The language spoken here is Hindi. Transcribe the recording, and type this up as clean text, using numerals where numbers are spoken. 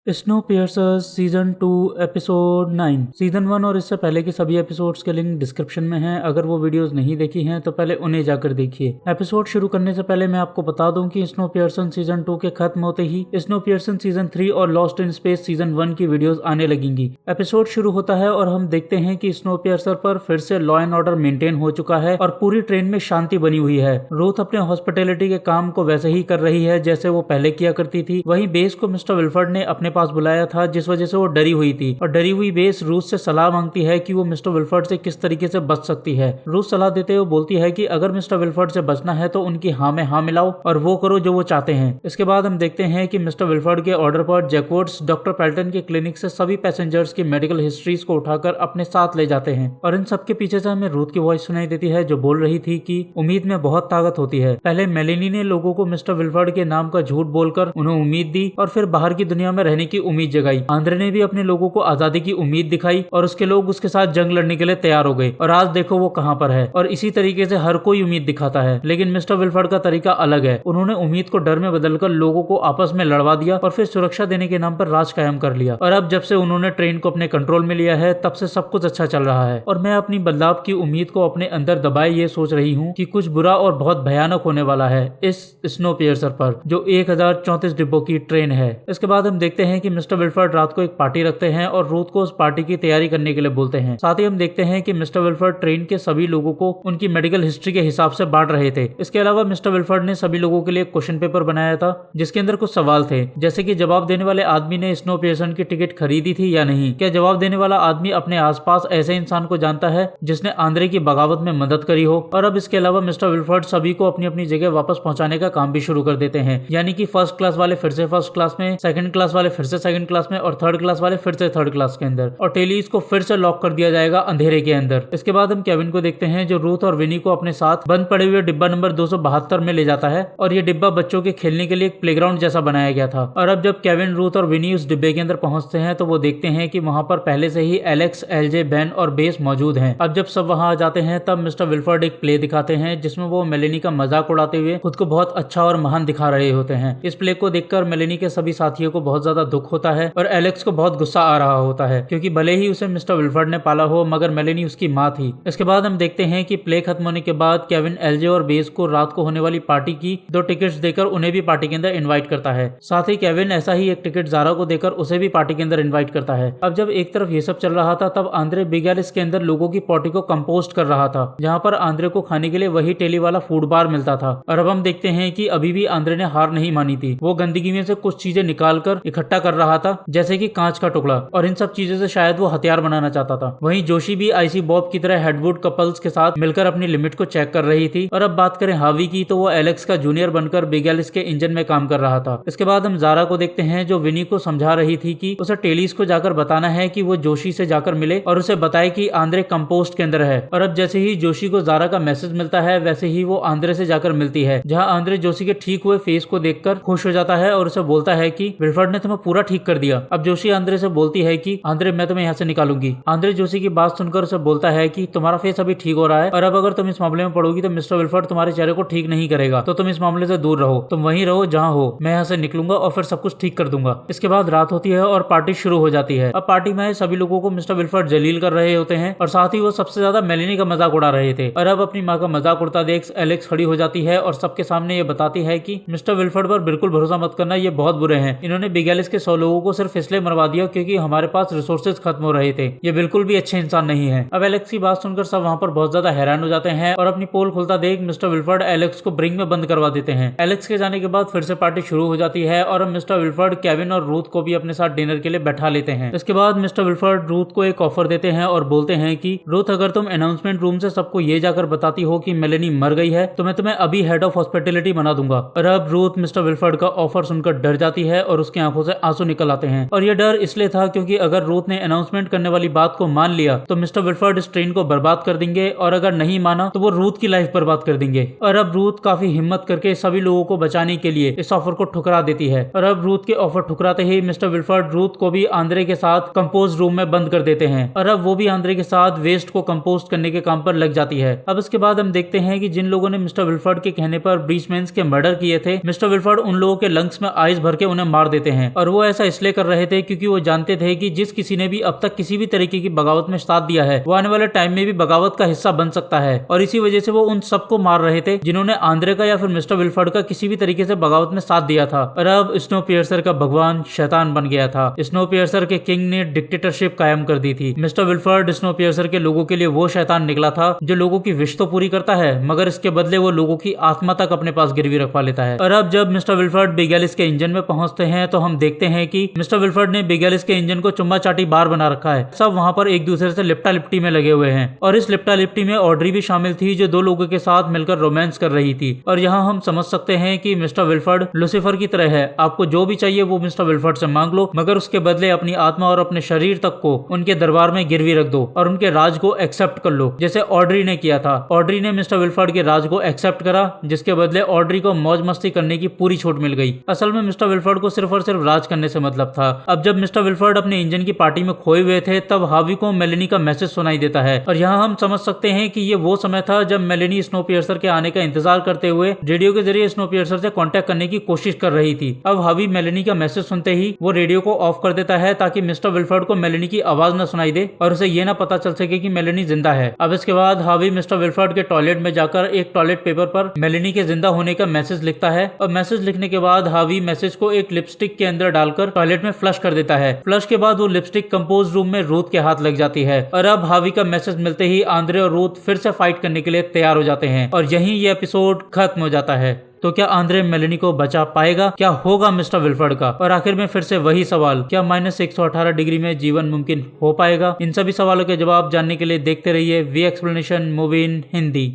स्नोपियर्सर सीजन 2 एपिसोड 9। सीजन 1 और इससे पहले के सभी एपिसोड्स के लिंक डिस्क्रिप्शन में हैं। अगर वो वीडियोस नहीं देखी हैं तो पहले उन्हें जाकर देखिए। एपिसोड शुरू करने से पहले मैं आपको बता दूं कि स्नोपियर्सन सीजन 2 के खत्म होते ही स्नोपियर्सन सीजन 3 और लॉस्ट इन स्पेस सीजन 1 की वीडियोस आने लगेंगी। एपिसोड शुरू होता है और हम देखते हैं कि स्नोपियर्सर पर फिर से लॉ एंड ऑर्डर मेंटेन हो चुका है और पूरी ट्रेन में शांति बनी हुई है। रूथ अपने हॉस्पिटैलिटी के काम को वैसे ही कर रही है जैसे वो पहले किया करती थी। वहीं बेस को मिस्टर विल्फर्ड ने अपने पास बुलाया था जिस वजह से वो डरी हुई थी और डरी हुई बेस रूथ से सलाह मांगती है कि वो मिस्टर विल्फर्ड से किस तरीके से बच सकती है। रूथ सलाह देते हुए बोलती है कि अगर मिस्टर विल्फर्ड से बचना है तो उनकी हाँ में हाँ मिलाओ और वो करो जो वो चाहते हैं। इसके बाद हम देखते हैं कि मिस्टर विल्फर्ड के ऑर्डर पर जैकवर्ड्स डॉक्टर पैल्टन के क्लिनिक से सभी पैसेंजर्स की मेडिकल हिस्ट्रीज को उठाकर अपने साथ ले जाते हैं और इन सबके पीछे से हमें रूथ की वॉइस सुनाई देती है जो बोल रही थी कि उम्मीद में बहुत ताकत होती है। पहले मेलेनी ने लोगों को मिस्टर विल्फर्ड के नाम का झूठ बोलकर उन्हें उम्मीद दी और फिर बाहर की दुनिया में रहने की उम्मीद जगाई। आंद्रे ने भी अपने लोगों को आजादी की उम्मीद दिखाई और उसके लोग उसके साथ जंग लड़ने के लिए तैयार हो गए और आज देखो वो कहां पर है। और इसी तरीके से हर कोई उम्मीद दिखाता है, लेकिन मिस्टर विल्फर्ड का तरीका अलग है। उन्होंने उम्मीद को डर में बदलकर लोगों को आपस में लड़वा दिया और फिर सुरक्षा देने के नाम पर राज कायम कर लिया। और अब जब से उन्होंने ट्रेन को अपने कंट्रोल में लिया है तब से सब कुछ अच्छा चल रहा है और मैं अपनी बदलाव की उम्मीद को अपने अंदर दबाए ये सोच रही हूँ कि कुछ बुरा और बहुत भयानक होने वाला है इस स्नोपियर्सर पर जो 1034 डिब्बों की ट्रेन है। इसके बाद हम देखते हैं कि मिस्टर विल्फर्ड रात को एक पार्टी रखते हैं और रूथ को उस पार्टी की तैयारी करने के लिए बोलते हैं। साथ ही हम देखते हैं कि मिस्टर विल्फर्ड ट्रेन के सभी लोगों को उनकी मेडिकल हिस्ट्री के हिसाब से बांट रहे थे। इसके अलावा मिस्टर विल्फर्ड ने सभी लोगों के लिए क्वेश्चन पेपर बनाया था जिसके अंदर कुछ सवाल थे, जैसे कि जवाब देने वाले आदमी ने स्नोपियर्सन की टिकट खरीदी थी या नहीं, क्या जवाब देने वाला आदमी अपने आसपास ऐसे इंसान को जानता है जिसने आंद्रे की बगावत में मदद करी हो। और अब इसके अलावा मिस्टर विल्फर्ड सभी को अपनी अपनी जगह वापस पहुंचाने का काम भी शुरू कर देते हैं, यानी कि फर्स्ट क्लास वाले फिर से फर्स्ट क्लास में, सेकंड क्लास वाले फिर से सेकंड क्लास में और थर्ड क्लास वाले फिर से थर्ड क्लास के अंदर। और टेलीज को फिर से लॉक कर दिया जाएगा अंधेरे के अंदर। इसके बाद हम केविन को देखते हैं जो रूथ और विनी को अपने साथ बंद पड़े हुए डिब्बा नंबर 272 में ले जाता है और ये डिब्बा बच्चों के खेलने के लिए एक प्लेग्राउंड जैसा बनाया गया था। और अब जब केविन, रूथ और विनी उस डिब्बे के अंदर पहुंचते हैं तो वो देखते हैं कि वहां पर पहले से ही एलेक्स, एलजे, बेन और बेस मौजूद हैं। अब जब सब वहां आ जाते हैं तब मिस्टर विल्फर्ड एक प्ले दिखाते हैं जिसमें वो मेलेनी का मजाक उड़ाते हुए खुद को बहुत अच्छा और महान दिखा रहे होते हैं। इस प्ले को देखकर मेलेनी के सभी साथियों को बहुत ज्यादा दुख होता है और एलेक्स को बहुत गुस्सा आ रहा होता है क्योंकि भले ही उसे मिस्टर विल्फर्ड ने पाला हो मगर मेलेनी उसकी माँ थी। इसके बाद हम देखते हैं कि प्ले खत्म होने के बाद केविन, एलजे और बेस को रात को होने वाली पार्टी की 2 टिकट्स देकर उन्हें भी पार्टी के अंदर इनवाइट करता है। साथ ही केविन ऐसा ही एक टिकट जारा को देकर उसे भी पार्टी के अंदर इनवाइट करता है। अब जब एक तरफ ये सब चल रहा था तब आंद्रे बिग एलिस के अंदर लोगों की पार्टी को कंपोस्ट कर रहा था, जहाँ पर आंद्रे को खाने के लिए वही टेली वाला फूड बार मिलता था। और अब हम देखते हैं कि अभी भी आंद्रे ने हार नहीं मानी थी। वो गंदगी में से कुछ चीजें निकाल कर इकट्ठा कर रहा था जैसे कि कांच का टुकड़ा, और इन सब चीजों से शायद वो हथियार बनाना चाहता था। वहीं जोशी भी आईसी बॉब की तरह हेडवुड कपल्स के साथ मिलकर अपनी लिमिट को चेक कर रही थी। और अब बात करें हावी की तो वो एलेक्स का जूनियर बनकर बिग एलिस के इंजन में काम कर रहा था। इसके बाद हम जारा को देखते हैं जो विनी को समझा रही थी कि उसे टेलीज को जाकर बताना है कि वो जोशी से जाकर मिले और उसे बताए कि आंद्रे कंपोस्ट के अंदर है। और अब जैसे ही जोशी को जारा का मैसेज मिलता है वैसे ही वो आंद्रे से जाकर मिलती है, जहाँ आंद्रे जोशी के ठीक हुए फेस को देखकर खुश हो जाता है और उसे बोलता है कि विल्फर्ड ने तुम्हें पूरा ठीक कर दिया। अब जोशी आंद्रे से बोलती है कि आंद्रे मैं तुम्हें यहाँ से निकालूंगी। आंद्रे जोशी की बात सुनकर उसे बोलता है कि तुम्हारा फेस अभी ठीक हो रहा है और अब अगर तुम इस मामले में पड़ोगी तो मिस्टर विल्फर्ड तुम्हारे चेहरे को ठीक नहीं करेगा, तो तुम इस मामले से दूर रहो, तुम वहीं रहो जहाँ हो, मैं यहाँ से निकलूंगा और फिर सब कुछ ठीक कर दूंगा। इसके बाद रात होती है और पार्टी शुरू हो जाती है। अब पार्टी में सभी लोगों को मिस्टर विल्फर्ड जलील कर रहे होते हैं और साथ ही वो सबसे ज्यादा मेलेनी का मजाक उड़ा रहे थे। और अब अपनी माँ का मजाक उड़ता देख एलेक्स खड़ी हो जाती है और सबके सामने ये बताती है कि मिस्टर विल्फर्ड पर बिल्कुल भरोसा मत करना, ये बहुत बुरे हैं। इन्होंने बिग एलिस के 100 लोगों को सिर्फ इसलिए मरवा दिया क्योंकि हमारे पास रिसोर्सेज खत्म हो रहे थे, ये बिल्कुल भी अच्छे इंसान नहीं है। अब एलेक्स की बात सुनकर सब वहाँ पर बहुत ज्यादा हैरान हो जाते हैं और अपनी पोल खुलता देख मिस्टर विल्फर्ड एलेक्स को ब्रिंग में बंद करवा देते हैं। एलेक्स के जाने के बाद फिर से पार्टी शुरू हो जाती है और अब मिस्टर विल्फर्ड केविन और रूथ को भी अपने साथ डिनर के लिए बैठा लेते हैं। इसके बाद मिस्टर विल्फर्ड रूथ को एक ऑफर देते हैं और बोलते हैं कि रूथ अगर तुम अनाउंसमेंट रूम से सबको ये जाकर बताती हो कि मेलेनी मर गई है तो मैं तुम्हें अभी हेड ऑफ हॉस्पिटैलिटी बना दूंगा। और अब रूथ मिस्टर विल्फर्ड का ऑफर सुनकर डर जाती है और उसकी आंखों से आंसू निकल आते हैं। और यह डर इसलिए था क्योंकि अगर रूथ ने अनाउंसमेंट करने वाली बात को मान लिया तो मिस्टर विल्फर्ड इस ट्रेन को बर्बाद कर देंगे और अगर नहीं माना तो वो रूथ की लाइफ बर्बाद कर देंगे। और अब रूथ काफी हिम्मत करके सभी लोगों को बचाने के लिए इस ऑफर को ठुकरा देती है। और अब रूथ के ऑफर ठुकराते ही मिस्टर विल्फर्ड रूथ को भी आंद्रे के साथ कंपोस्ट रूम में बंद कर देते हैं और अब वो भी आंद्रे के साथ वेस्ट को कंपोस्ट करने के काम पर लग जाती है। अब इसके बाद हम देखते हैं कि जिन लोगों ने मिस्टर विल्फर्ड के कहने पर ब्रीचमैन्स के मर्डर किए थे, मिस्टर विल्फर्ड उन लोगों के लंग्स में आइस भर के उन्हें मार देते हैं और वो ऐसा इसलिए कर रहे थे क्योंकि वो जानते थे कि जिस किसी ने भी अब तक किसी भी तरीके की बगावत में साथ दिया है वो आने वाले टाइम में भी बगावत का हिस्सा बन सकता है, और इसी वजह से वो उन सबको मार रहे थे जिन्होंने आंद्रे का या फिर मिस्टर विल्फर्ड का किसी भी तरीके से बगावत में साथ दिया था। और अब स्नोपियर्सर का भगवान शैतान बन गया था। स्नोपियर्सर के किंग ने डिक्टेटरशिप कायम कर दी थी। मिस्टर विल्फर्ड स्नोपियर्सर के लोगों के लिए वो शैतान निकला था जो लोगों की विश तो पूरी करता है मगर इसके बदले वो लोगों की आत्मा तक अपने पास गिरवी रखवा लेता है। और अब जब मिस्टर विल्फर्ड बिग एलिस के इंजन में पहुंचते हैं तो हम देखते हैं कि मिस्टर विल्फर्ड ने बिग एलिस के इंजन को चुम्मा चाटी बार बना रखा है। सब वहां पर एक दूसरे से लिपटा लिपटी में लगे हुए हैं और इस लिपटा लिपटी में ऑड्री भी शामिल थी जो दो लोगों के साथ मिलकर रोमांस कर रही थी। और यहाँ हम समझ सकते हैं कि मिस्टर विल्फर्ड लूसीफर की तरह है, आपको जो भी चाहिए वो मिस्टर विल्फर्ड से मांग लो मगर उसके बदले अपनी आत्मा और अपने शरीर तक को उनके दरबार में गिरवी रख दो और उनके राज को एक्सेप्ट कर लो, जैसे ऑड्री ने किया था। ऑड्री ने मिस्टर विल्फर्ड के राज को एक्सेप्ट करा जिसके बदले ऑड्री को मौज मस्ती करने की पूरी छूट मिल गई। असल में मिस्टर विल्फर्ड को सिर्फ और सिर्फ राज करने से मतलब था। अब जब मिस्टर विल्फर्ड अपने इंजन की पार्टी में खोए हुए थे तब हावी को मेलेनी का मैसेज सुनाई देता है और यहाँ हम समझ सकते हैं कि ये वो समय था जब मेलेनी स्नोपियर्सर के आने का इंतजार करते हुए रेडियो के जरिए स्नोपियर्सर से कांटेक्ट करने की कोशिश कर रही थी। अब हावी मेलेनी का मैसेज सुनते ही वो रेडियो को ऑफ कर देता है ताकि मिस्टर विल्फर्ड को मेलेनी की आवाज न सुनाई दे और उसे ये ना पता चल सके कि मेलेनी जिंदा है। अब इसके बाद हावी मिस्टर विल्फर्ड के टॉयलेट में जाकर एक टॉयलेट पेपर पर मेलेनी के जिंदा होने का मैसेज लिखता है और मैसेज लिखने के बाद हावी मैसेज को एक लिपस्टिक के अंदर डालकर टॉयलेट में फ्लश कर देता है। फ्लश के बाद वो लिपस्टिक कंपोज रूम में रूथ के हाथ लग जाती है और अब हावी का मैसेज मिलते ही आंद्रे और रूथ फिर से फाइट करने के लिए तैयार हो जाते हैं और यहीं ये एपिसोड खत्म हो जाता है। तो क्या आंद्रे मेलेनी को बचा पाएगा? क्या होगा मिस्टर विल्फर्ड का? और आखिर में फिर से वही सवाल, क्या -118 डिग्री में जीवन मुमकिन हो पाएगा? इन सभी सवालों के जवाब जानने के लिए देखते रहिए V explanation movie in Hindi.